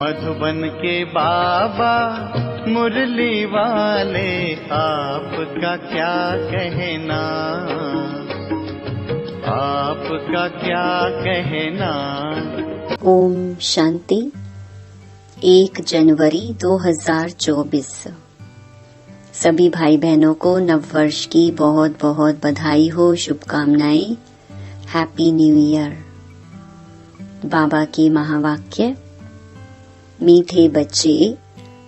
मधुबन के बाबा मुरली वाले, आपका क्या कहना, आपका क्या कहना। ओम शांति। 1 जनवरी 2024। सभी भाई बहनों को नववर्ष की बहुत बहुत बधाई हो, शुभकामनाएं। Happy new year. बाबा की महावाक्य, मीठे बच्चे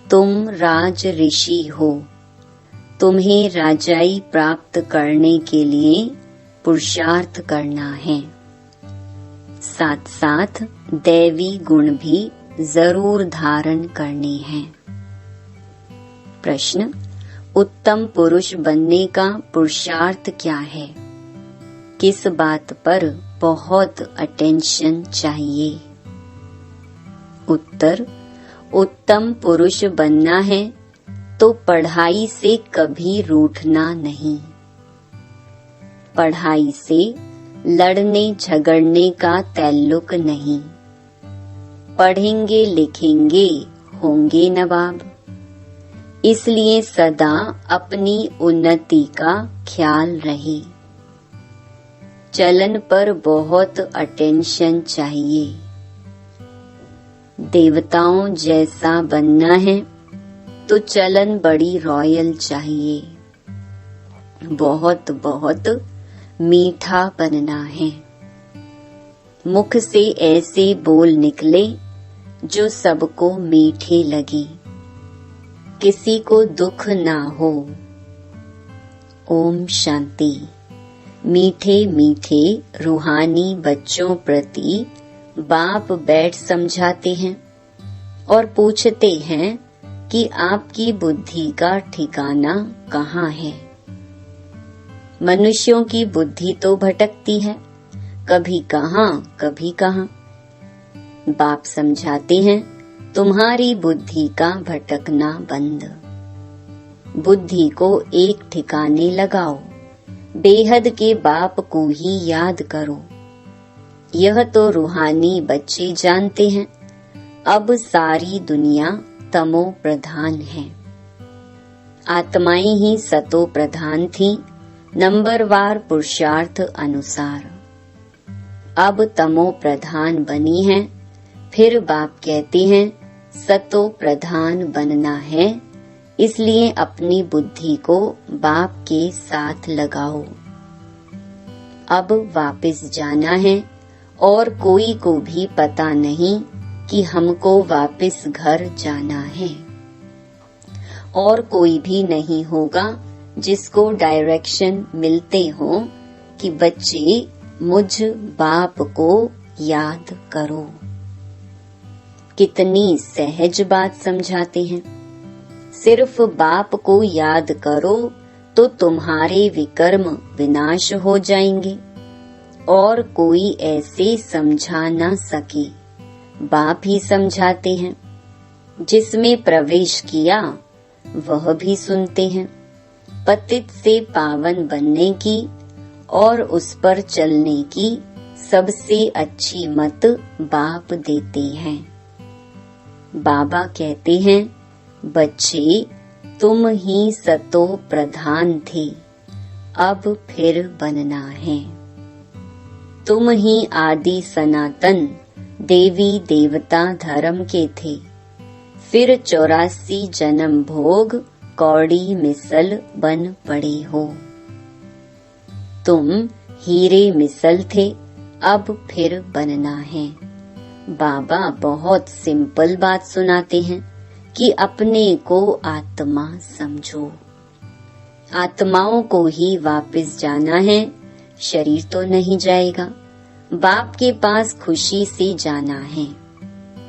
तुम राज ऋषि हो, तुम्हें राजाई प्राप्त करने के लिए पुरुषार्थ करना है, साथ साथ दैवी गुण भी जरूर धारण करने हैं। प्रश्न, उत्तम पुरुष बनने का पुरुषार्थ क्या है? किस बात पर बहुत अटेंशन चाहिए? उत्तर, उत्तम पुरुष बनना है तो पढ़ाई से कभी रूठना नहीं। पढ़ाई से लड़ने झगड़ने का ताल्लुक नहीं। पढ़ेंगे लिखेंगे होंगे नवाब, इसलिए सदा अपनी उन्नति का ख्याल रहे। चलन पर बहुत अटेंशन चाहिए। देवताओं जैसा बनना है तो चलन बड़ी रॉयल चाहिए। बहुत बहुत मीठा बनना है। मुख से ऐसे बोल निकले जो सबको मीठे लगे, किसी को दुख ना हो। ओम शांति। मीठे मीठे रूहानी बच्चों प्रति बाप बैठ समझाते हैं और पूछते हैं कि आपकी बुद्धि का ठिकाना कहाँ है। मनुष्यों की बुद्धि तो भटकती है, कभी कहाँ कभी कहाँ। बाप समझाते हैं, तुम्हारी बुद्धि का भटकना बंद। बुद्धि को एक ठिकाने लगाओ, बेहद के बाप को ही याद करो। यह तो रूहानी बच्चे जानते हैं, अब सारी दुनिया तमो प्रधान है। आत्माएं ही सतो प्रधान थी, नंबरवार पुरुषार्थ अनुसार। अब तमो प्रधान बनी है, फिर बाप कहते हैं सतो प्रधान बनना है, इसलिए अपनी बुद्धि को बाप के साथ लगाओ। अब वापस जाना है और कोई को भी पता नहीं कि हमको वापस घर जाना है। और कोई भी नहीं होगा जिसको डायरेक्शन मिलते हो कि बच्चे मुझ बाप को याद करो। कितनी सहज बात समझाते हैं। सिर्फ बाप को याद करो तो तुम्हारे विकर्म विनाश हो जाएंगे और कोई ऐसे समझा न सके। बाप ही समझाते हैं। जिसमें प्रवेश किया वह भी सुनते हैं। पतित से पावन बनने की और उस पर चलने की सबसे अच्छी मत बाप देते हैं। बाबा कहते हैं, बच्चे तुम ही सतो प्रधान थे, अब फिर बनना है। तुम ही आदि सनातन देवी देवता धर्म के थे, फिर 84 जन्म भोग कौड़ी मिसल बन पड़े हो। तुम हीरे मिसल थे, अब फिर बनना है। बाबा बहुत सिंपल बात सुनाते हैं कि अपने को आत्मा समझो। आत्माओं को ही वापस जाना है, शरीर तो नहीं जाएगा। बाप के पास खुशी से जाना है।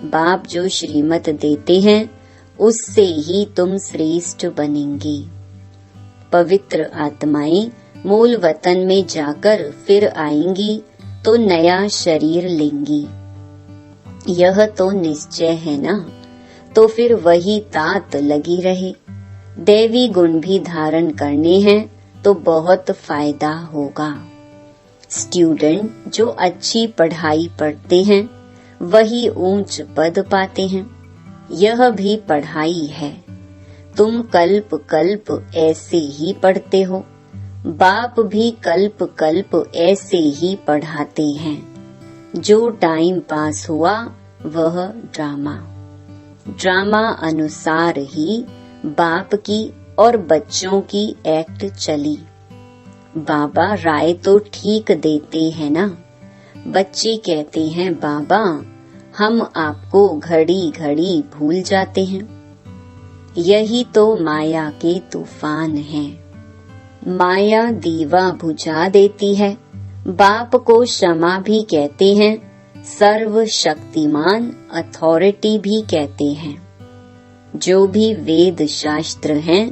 बाप जो श्रीमत देते हैं उससे ही तुम श्रेष्ठ बनेंगे। पवित्र आत्माएं मूल वतन में जाकर फिर आएंगी तो नया शरीर लेंगी। यह तो निश्चय है ना, तो फिर वही तात लगी रहे। दैवी गुण भी धारण करने हैं तो बहुत फायदा होगा। स्टूडेंट जो अच्छी पढ़ाई पढ़ते हैं वही ऊंच पद पाते हैं। यह भी पढ़ाई है। तुम कल्प कल्प ऐसे ही पढ़ते हो, बाप भी कल्प कल्प ऐसे ही पढ़ाते हैं। जो टाइम पास हुआ वह ड्रामा, ड्रामा अनुसार ही बाप की और बच्चों की एक्ट चली। बाबा राय तो ठीक देते हैं ना। बच्चे कहते हैं बाबा हम आपको घड़ी घड़ी भूल जाते हैं। यही तो माया के तूफान हैं। माया दीवा बुझा देती है। बाप को क्षमा भी कहते हैं, सर्वशक्तिमान अथॉरिटी भी कहते हैं। जो भी वेद शास्त्र हैं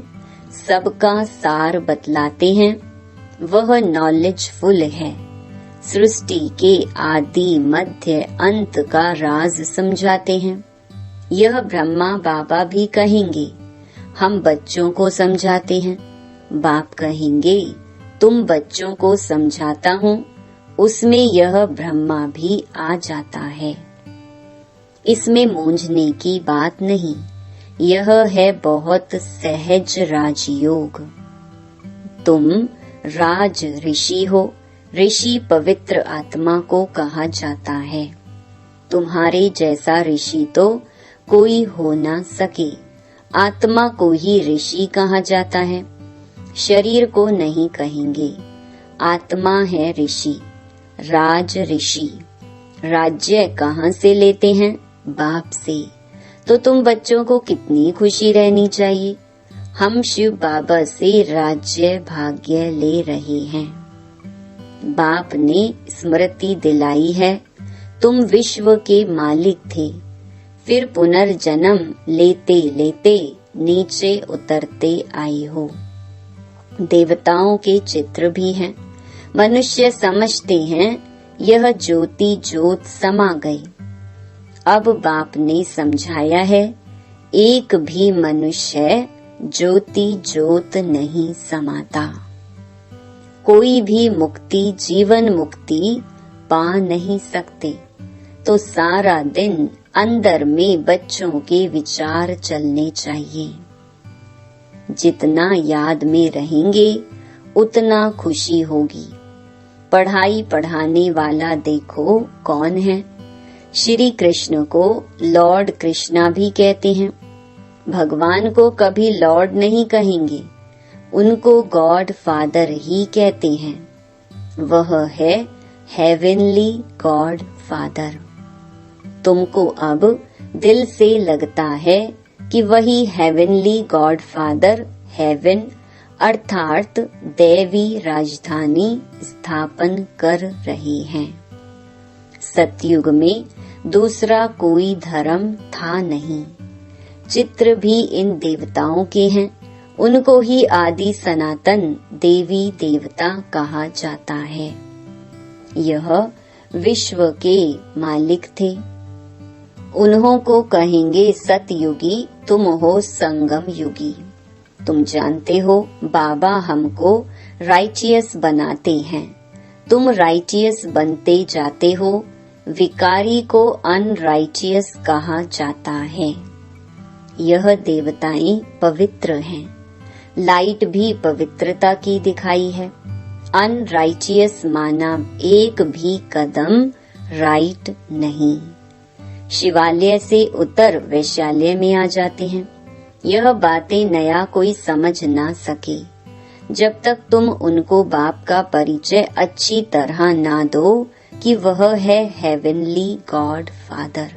सबका सार बतलाते हैं, वह नॉलेजफुल है। सृष्टि के आदि मध्य अंत का राज समझाते हैं। यह ब्रह्मा बाबा भी कहेंगे, हम बच्चों को समझाते हैं। बाप कहेंगे तुम बच्चों को समझाता हूँ, उसमें यह ब्रह्मा भी आ जाता है। इसमें मूंझने की बात नहीं, यह है बहुत सहज राजयोग। तुम राज ऋषि हो। ऋषि पवित्र आत्मा को कहा जाता है। तुम्हारे जैसा ऋषि तो कोई हो ना सके। आत्मा को ही ऋषि कहा जाता है, शरीर को नहीं कहेंगे। आत्मा है ऋषि, राज ऋषि। राज्य कहाँ से लेते हैं? बाप से। तो तुम बच्चों को कितनी खुशी रहनी चाहिए। हम शिव बाबा से राज्य भाग्य ले रहे हैं। बाप ने स्मृति दिलाई है, तुम विश्व के मालिक थे, फिर पुनर्जन्म लेते लेते नीचे उतरते आए हो। देवताओं के चित्र भी हैं। मनुष्य समझते हैं यह ज्योति ज्योत समा गई। अब बाप ने समझाया है, एक भी मनुष्य ज्योति ज्योत नहीं समाता। कोई भी मुक्ति जीवन मुक्ति पा नहीं सकते। तो सारा दिन अंदर में बच्चों के विचार चलने चाहिए। जितना याद में रहेंगे उतना खुशी होगी। पढ़ाई पढ़ाने वाला देखो कौन है। श्री कृष्ण को लॉर्ड कृष्णा भी कहते हैं। भगवान को कभी लॉर्ड नहीं कहेंगे, उनको गॉड फादर ही कहते हैं। वह है हेवनली गॉड फादर। तुमको अब दिल से लगता है कि वही हेवनली गॉड फादर हेवन अर्थात दैवी राजधानी स्थापन कर रहे हैं। सतयुग में दूसरा कोई धर्म था नहीं। चित्र भी इन देवताओं के हैं। उनको ही आदि सनातन देवी देवता कहा जाता है। यह विश्व के मालिक थे। उन्हों को कहेंगे सतयुगी, तुम हो संगम युगी। तुम जानते हो बाबा हमको राइटियस बनाते हैं। तुम राइटियस बनते जाते हो। विकारी को अनराइटियस कहा जाता है। यह देवताएं पवित्र हैं। लाइट भी पवित्रता की दिखाई है। अनराइटियस माना एक भी कदम राइट नहीं। शिवालय से उतर वैशाल्य में आ जाते हैं। यह बातें नया कोई समझ ना सके जब तक तुम उनको बाप का परिचय अच्छी तरह ना दो कि वह है हेवनली गॉड फादर।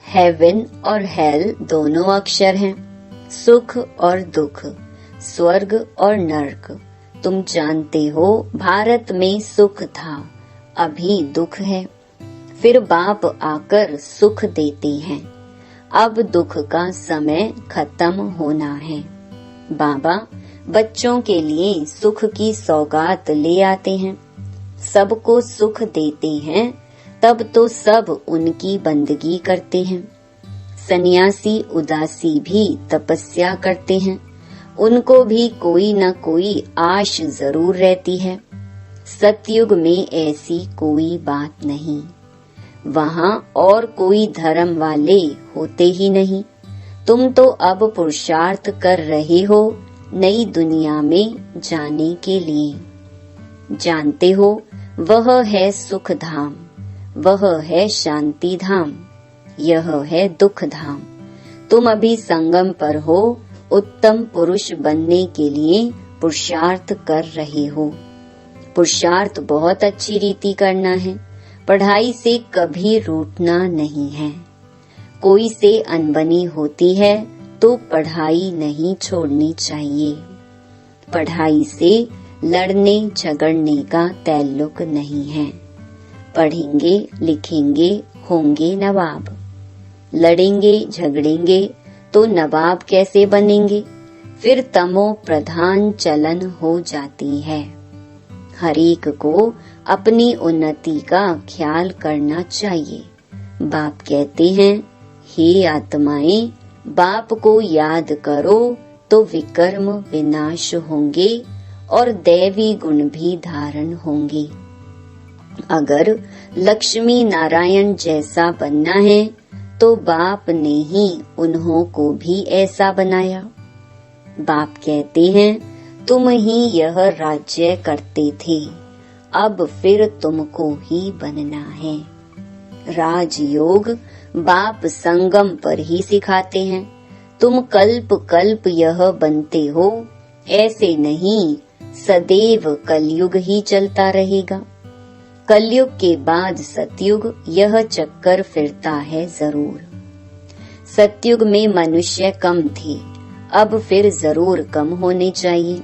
हेवन और हेल दोनों अक्षर हैं, सुख और दुख, स्वर्ग और नर्क। तुम जानते हो भारत में सुख था, अभी दुख है। फिर बाप आकर सुख देते हैं। अब दुख का समय खत्म होना है। बाबा बच्चों के लिए सुख की सौगात ले आते हैं। सबको सुख देते हैं, तब तो सब उनकी बंदगी करते हैं। सन्यासी उदासी भी तपस्या करते हैं। उनको भी कोई न कोई आश जरूर रहती है। सतयुग में ऐसी कोई बात नहीं। वहाँ और कोई धर्म वाले होते ही नहीं। तुम तो अब पुरुषार्थ कर रहे हो नई दुनिया में जाने के लिए। जानते हो वह है सुख धाम, वह है शांति धाम, यह है दुख धाम। तुम अभी संगम पर हो, उत्तम पुरुष बनने के लिए पुरुषार्थ कर रहे हो। पुरुषार्थ बहुत अच्छी रीति करना है, पढ़ाई से कभी रूठना नहीं है। कोई से अनबनी होती है तो पढ़ाई नहीं छोड़नी चाहिए। पढ़ाई से लड़ने झगड़ने का ताल्लुक नहीं है। पढ़ेंगे लिखेंगे होंगे नवाब। लड़ेंगे झगड़ेंगे तो नवाब कैसे बनेंगे? फिर तमो प्रधान चलन हो जाती है। हरेक को अपनी उन्नति का ख्याल करना चाहिए। बाप कहते हैं, हे आत्माएं, बाप को याद करो तो विकर्म विनाश होंगे और दैवी गुण भी धारण होंगे। अगर लक्ष्मी नारायण जैसा बनना है तो बाप ने ही उन्हों को भी ऐसा बनाया। बाप कहते हैं, तुम ही यह राज्य करते थे, अब फिर तुमको ही बनना है। राजयोग बाप संगम पर ही सिखाते हैं। तुम कल्प कल्प यह बनते हो, ऐसे नहीं सदैव कलयुग ही चलता रहेगा। कलयुग के बाद सतयुग, यह चक्कर फिरता है जरूर। सतयुग में मनुष्य कम थे, अब फिर जरूर कम होने चाहिए।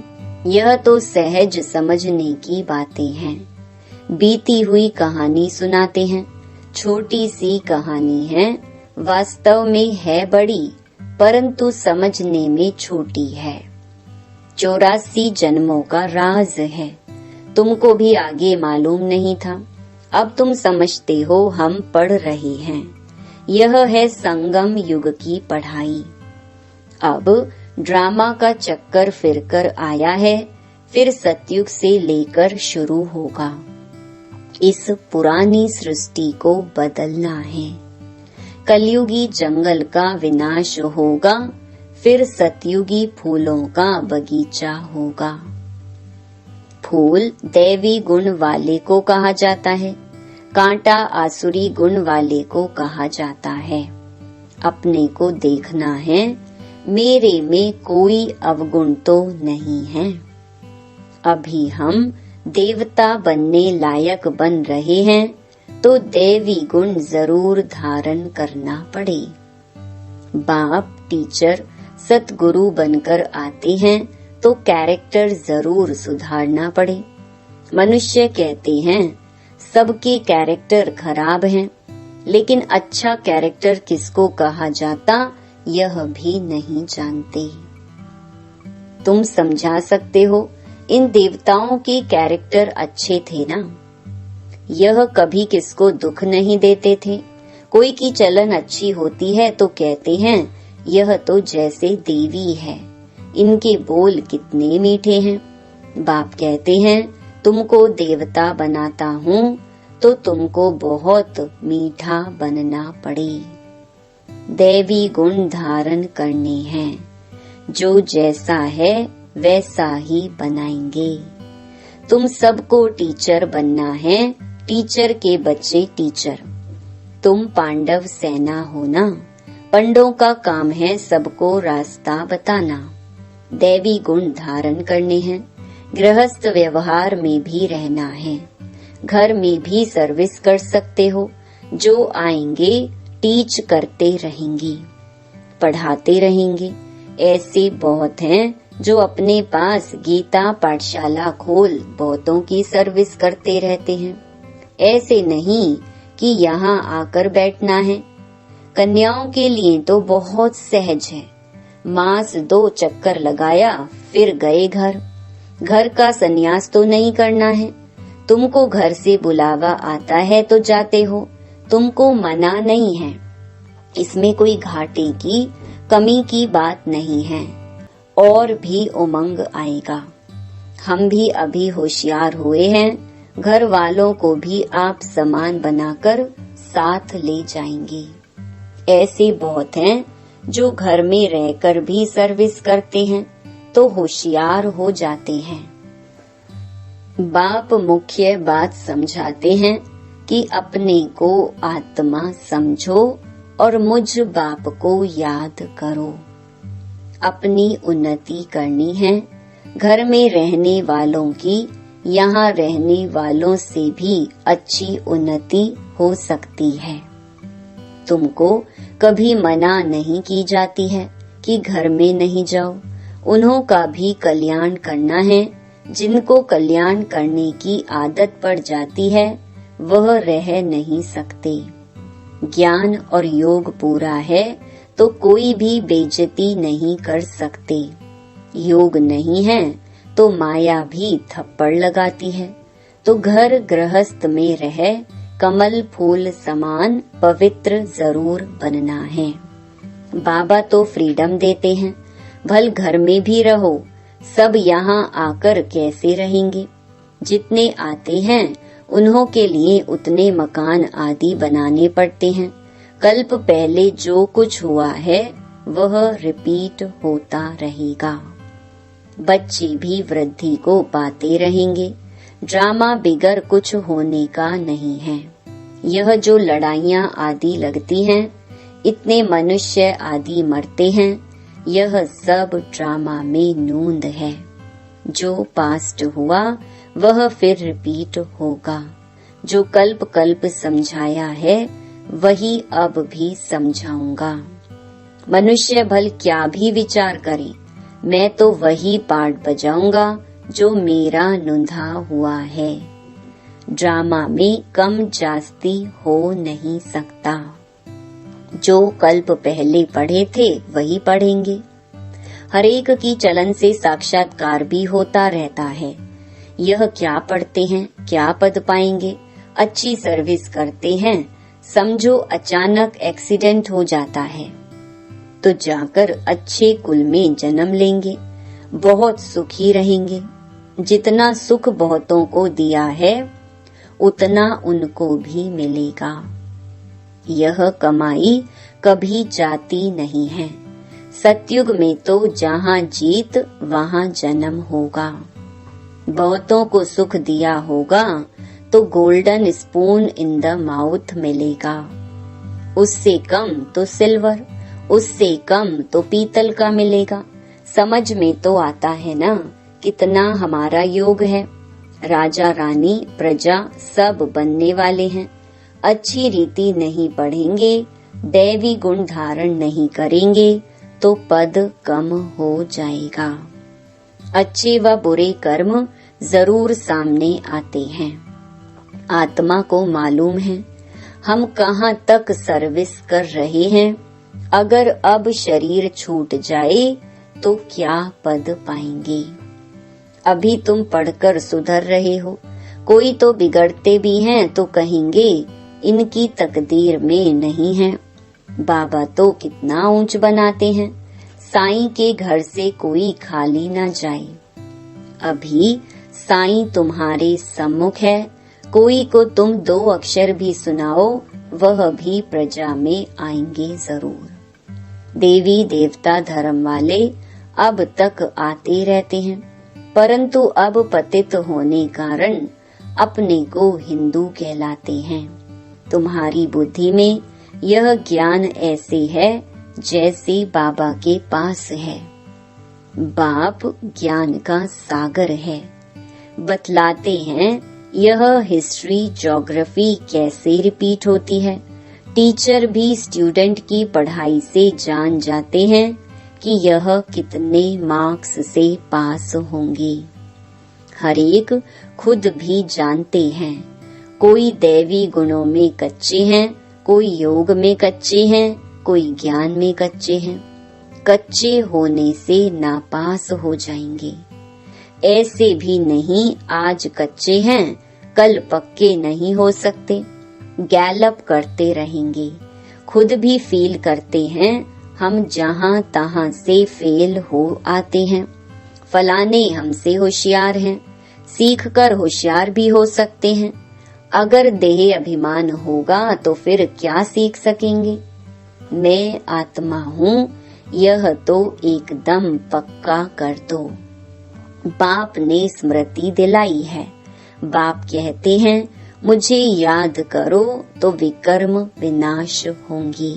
यह तो सहज समझने की बातें हैं। बीती हुई कहानी सुनाते हैं। छोटी सी कहानी है, वास्तव में है बड़ी, परंतु समझने में छोटी है। 84 जन्मों का राज है। तुमको भी आगे मालूम नहीं था, अब तुम समझते हो। हम पढ़ रहे हैं, यह है संगम युग की पढ़ाई। अब ड्रामा का चक्कर फिरकर आया है, फिर सतयुग से लेकर शुरू होगा। इस पुरानी सृष्टि को बदलना है। कलयुगी जंगल का विनाश होगा, फिर सतयुगी फूलों का बगीचा होगा। फूल दैवी गुण वाले को कहा जाता है, कांटा आसुरी गुण वाले को कहा जाता है। अपने को देखना है, मेरे में कोई अवगुण तो नहीं है। अभी हम देवता बनने लायक बन रहे हैं, तो दैवी गुण जरूर धारण करना पड़े। बाप टीचर सतगुरु बनकर आते हैं तो कैरेक्टर जरूर सुधारना पड़े। मनुष्य कहते हैं सबके कैरेक्टर खराब हैं, लेकिन अच्छा कैरेक्टर किसको कहा जाता यह भी नहीं जानते। तुम समझा सकते हो, इन देवताओं के कैरेक्टर अच्छे थे ना। यह कभी किसको दुख नहीं देते थे। कोई की चलन अच्छी होती है तो कहते हैं यह तो जैसे देवी है, इनके बोल कितने मीठे हैं। बाप कहते हैं तुमको देवता बनाता हूँ तो तुमको बहुत मीठा बनना पड़े। दैवी गुण धारण करने हैं, जो जैसा है वैसा ही बनाएंगे। तुम सबको टीचर बनना है, टीचर के बच्चे टीचर। तुम पांडव सेना हो ना। पंडों का काम है सबको रास्ता बताना। दैवी गुण धारण करने हैं। गृहस्थ व्यवहार में भी रहना है। घर में भी सर्विस कर सकते हो। जो आएंगे टीच करते रहेंगे, पढ़ाते रहेंगे। ऐसे बहुत हैं जो अपने पास गीता पाठशाला खोल बहुतों की सर्विस करते रहते हैं। ऐसे नहीं कि यहाँ आकर बैठना है। कन्याओं के लिए तो बहुत सहज है। मास 2 चक्कर लगाया फिर गए घर। घर का संन्यास तो नहीं करना है। तुमको घर से बुलावा आता है तो जाते हो, तुमको मना नहीं है। इसमें कोई घाटे की कमी की बात नहीं है। और भी उमंग आएगा। हम भी अभी होशियार हुए हैं। घर वालों को भी आप समान बनाकर साथ ले जाएंगे। ऐसे बहुत हैं जो घर में रहकर भी सर्विस करते हैं तो होशियार हो जाते हैं। बाप मुख्य बात समझाते हैं कि अपने को आत्मा समझो और मुझ बाप को याद करो। अपनी उन्नति करनी है। घर में रहने वालों की यहाँ रहने वालों से भी अच्छी उन्नति हो सकती है। तुमको कभी मना नहीं की जाती है कि घर में नहीं जाओ। उन्हों का भी कल्याण करना है। जिनको कल्याण करने की आदत पड़ जाती है वह रह नहीं सकते। ज्ञान और योग पूरा है तो कोई भी बेइज्जती नहीं कर सकते। योग नहीं है तो माया भी थप्पड़ लगाती है। तो घर गृहस्थ में रह कमल फूल समान पवित्र जरूर बनना है। बाबा तो फ्रीडम देते हैं, भल घर में भी रहो। सब यहाँ आकर कैसे रहेंगे? जितने आते हैं उन्हों के लिए उतने मकान आदि बनाने पड़ते हैं। कल्प पहले जो कुछ हुआ है वह रिपीट होता रहेगा। बच्चे भी वृद्धि को पाते रहेंगे। ड्रामा बिगर कुछ होने का नहीं है। यह जो लड़ाइयाँ आदि लगती हैं, इतने मनुष्य आदि मरते हैं, यह सब ड्रामा में नूंद है। जो पास्ट हुआ वह फिर रिपीट होगा। जो कल्प कल्प समझाया है वही अब भी समझाऊंगा। मनुष्य भल क्या भी विचार करे, मैं तो वही पार्ट बजाऊंगा जो मेरा नुंधा हुआ है। ड्रामा में कम जास्ती हो नहीं सकता। जो कल्प पहले पढ़े थे वही पढ़ेंगे। हरेक की चलन से साक्षात्कार भी होता रहता है। यह क्या पढ़ते हैं, क्या पद पाएंगे, अच्छी सर्विस करते हैं, समझो अचानक एक्सीडेंट हो जाता है तो जाकर अच्छे कुल में जन्म लेंगे, बहुत सुखी रहेंगे। जितना सुख बहुतों को दिया है उतना उनको भी मिलेगा। यह कमाई कभी जाती नहीं है। सतयुग में तो जहाँ जीत वहाँ जन्म होगा। बहुतों को सुख दिया होगा तो golden spoon in the mouth मिलेगा। उससे कम तो सिल्वर, उससे कम तो पीतल का मिलेगा। समझ में तो आता है ना कितना हमारा योग है। राजा रानी प्रजा सब बनने वाले हैं। अच्छी रीति नहीं पढ़ेंगे, दैवी गुण धारण नहीं करेंगे तो पद कम हो जाएगा। अच्छे व बुरे कर्म जरूर सामने आते हैं। आत्मा को मालूम है हम कहाँ तक सर्विस कर रहे हैं। अगर अब शरीर छूट जाए तो क्या पद पाएंगे? अभी तुम पढ़कर सुधर रहे हो, कोई तो बिगड़ते भी हैं तो कहेंगे इनकी तकदीर में नहीं है। बाबा तो कितना ऊंच बनाते हैं, साईं के घर से कोई खाली न जाए। अभी साईं तुम्हारे सम्मुख है, कोई को तुम 2 अक्षर भी सुनाओ वह भी प्रजा में आएंगे जरूर। देवी देवता धर्म वाले अब तक आते रहते हैं, परंतु अब पतित होने कारण अपने को हिंदू कहलाते हैं। तुम्हारी बुद्धि में यह ज्ञान ऐसे है जैसे बाबा के पास है। बाप ज्ञान का सागर है। बतलाते हैं यह हिस्ट्री ज्योग्राफी कैसे रिपीट होती है। टीचर भी स्टूडेंट की पढ़ाई से जान जाते हैं कि यह कितने मार्क्स से पास होंगे। हर एक खुद भी जानते हैं। कोई दैवी गुणों में कच्चे हैं, कोई योग में कच्चे हैं, कोई ज्ञान में कच्चे हैं। कच्चे होने से नापास हो जाएंगे। ऐसे भी नहीं आज कच्चे हैं कल पक्के नहीं हो सकते। गैलप करते रहेंगे। खुद भी फील करते हैं हम जहाँ तहाँ से फेल हो आते हैं। फलाने हमसे होशियार हैं, सीख कर होशियार भी हो सकते हैं। अगर देह अभिमान होगा तो फिर क्या सीख सकेंगे। मैं आत्मा हूँ, यह तो एकदम पक्का कर दो। बाप ने स्मृति दिलाई है। बाप कहते हैं, मुझे याद करो तो विकर्म विनाश होंगे,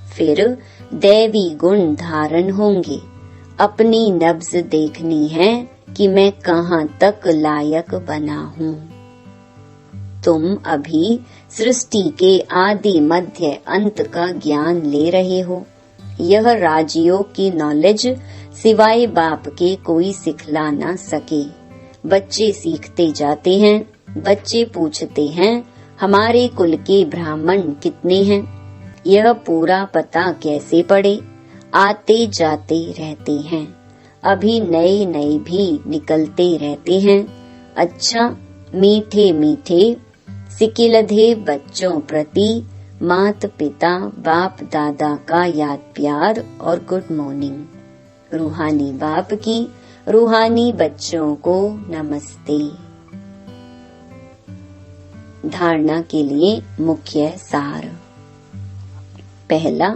फिर दैवी गुण धारण होंगे। अपनी नब्ज देखनी है कि मैं कहाँ तक लायक बना हूँ। तुम अभी सृष्टि के आदि मध्य अंत का ज्ञान ले रहे हो। यह राजयोग की नॉलेज सिवाय बाप के कोई सिखला ना सके। बच्चे सीखते जाते हैं। बच्चे पूछते हैं, हमारे कुल के ब्राह्मण कितने हैं? यह पूरा पता कैसे पड़े? आते जाते रहते हैं। अभी नए नए भी निकलते रहते हैं। अच्छा, मीठे मीठे सिकिलधे बच्चों प्रति माता पिता बाप दादा का याद प्यार और गुड मॉर्निंग। रूहानी बाप की रूहानी बच्चों को नमस्ते। धारणा के लिए मुख्य सार। पहला,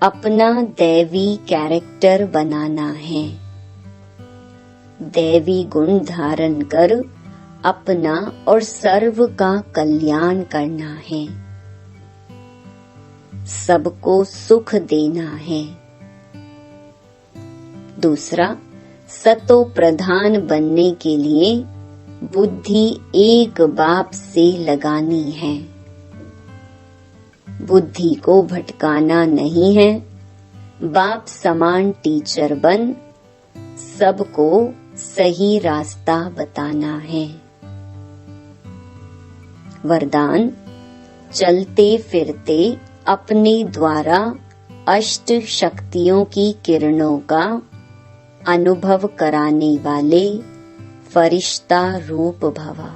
अपना दैवी कैरेक्टर बनाना है। दैवी गुण धारण कर अपना और सर्व का कल्याण करना है। सबको सुख देना है। दूसरा, सतो प्रधान बनने के लिए बुद्धि एक बाप से लगानी है। बुद्धि को भटकाना नहीं है। बाप समान टीचर बन सबको सही रास्ता बताना है। वरदान, चलते फिरते अपने द्वारा अष्ट शक्तियों की किरणों का अनुभव कराने वाले फरिश्ता रूप भवा।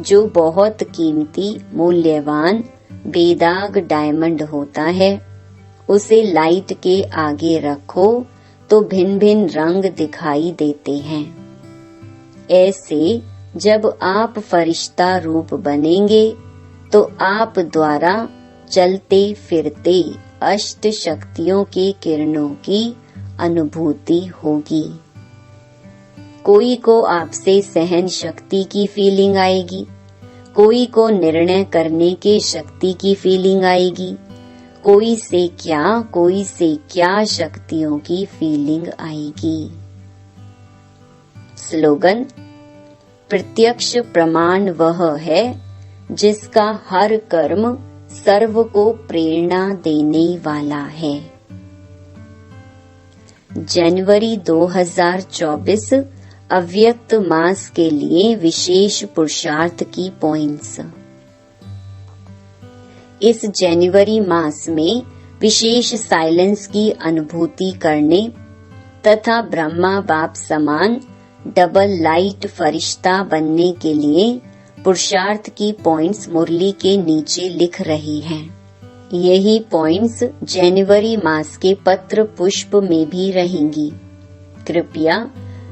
जो बहुत कीमती मूल्यवान बेदाग डायमंड होता है, उसे लाइट के आगे रखो तो भिन्न भिन्न रंग दिखाई देते हैं। ऐसे जब आप फरिश्ता रूप बनेंगे तो आप द्वारा चलते फिरते अष्ट शक्तियों के किरणों की अनुभूति होगी। कोई को आपसे सहन शक्ति की फीलिंग आएगी, कोई को निर्णय करने की शक्ति की फीलिंग आएगी, कोई से क्या शक्तियों की फीलिंग आएगी। स्लोगन, प्रत्यक्ष प्रमाण वह है जिसका हर कर्म सर्व को प्रेरणा देने वाला है। जनवरी 2024 अव्यक्त मास के लिए विशेष पुरुषार्थ की पॉइंट्स। इस जनवरी मास में विशेष साइलेंस की अनुभूति करने तथा ब्रह्मा बाप समान डबल लाइट फरिश्ता बनने के लिए पुरुषार्थ की पॉइंट्स मुरली के नीचे लिख रही हैं। यही पॉइंट्स जनवरी मास के पत्र पुष्प में भी रहेंगी। कृपया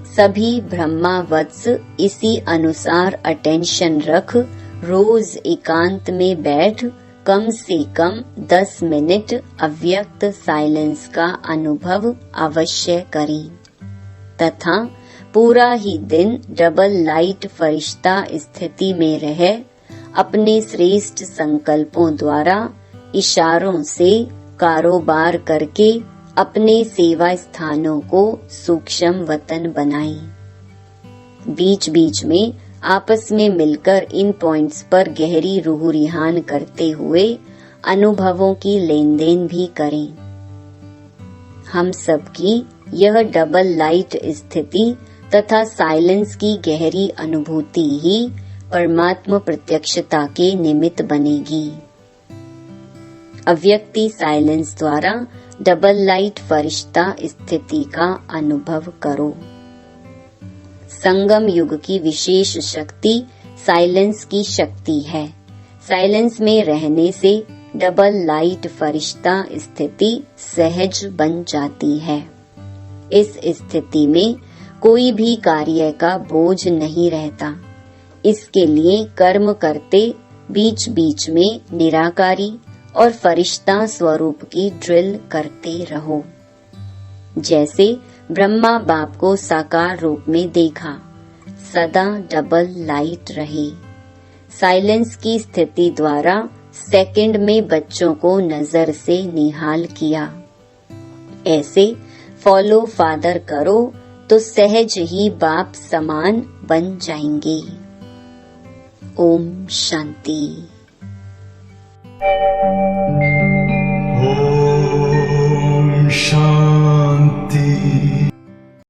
सभी ब्रह्मा वत्स इसी अनुसार अटेंशन रख रोज एकांत में बैठ कम से कम 10 मिनट अव्यक्त साइलेंस का अनुभव अवश्य करें तथा पूरा ही दिन डबल लाइट फरिश्ता स्थिति में रह अपने श्रेष्ठ संकल्पों द्वारा इशारों से कारोबार करके अपने सेवा स्थानों को सूक्ष्म वतन बनाएं। बीच बीच में आपस में मिलकर इन पॉइंट्स पर गहरी रूह रिहान करते हुए अनुभवों की लेन देन भी करें। हम सबकी यह डबल लाइट स्थिति तथा साइलेंस की गहरी अनुभूति ही परमात्मा प्रत्यक्षता के निमित्त बनेगी। अव्यक्ति साइलेंस द्वारा डबल लाइट फरिश्ता स्थिति का अनुभव करो। संगम युग की विशेष शक्ति साइलेंस की शक्ति है। साइलेंस में रहने से डबल लाइट फरिश्ता स्थिति सहज बन जाती है। इस स्थिति में कोई भी कार्य का बोझ नहीं रहता। इसके लिए कर्म करते बीच बीच में निराकारी और फरिश्ता स्वरूप की ड्रिल करते रहो। जैसे ब्रह्मा बाप को साकार रूप में देखा, सदा डबल लाइट रहे। साइलेंस की स्थिति द्वारा सेकंड में बच्चों को नजर से निहाल किया। ऐसे फॉलो फादर करो तो सहज ही बाप समान बन जाएंगे। ओम शांति।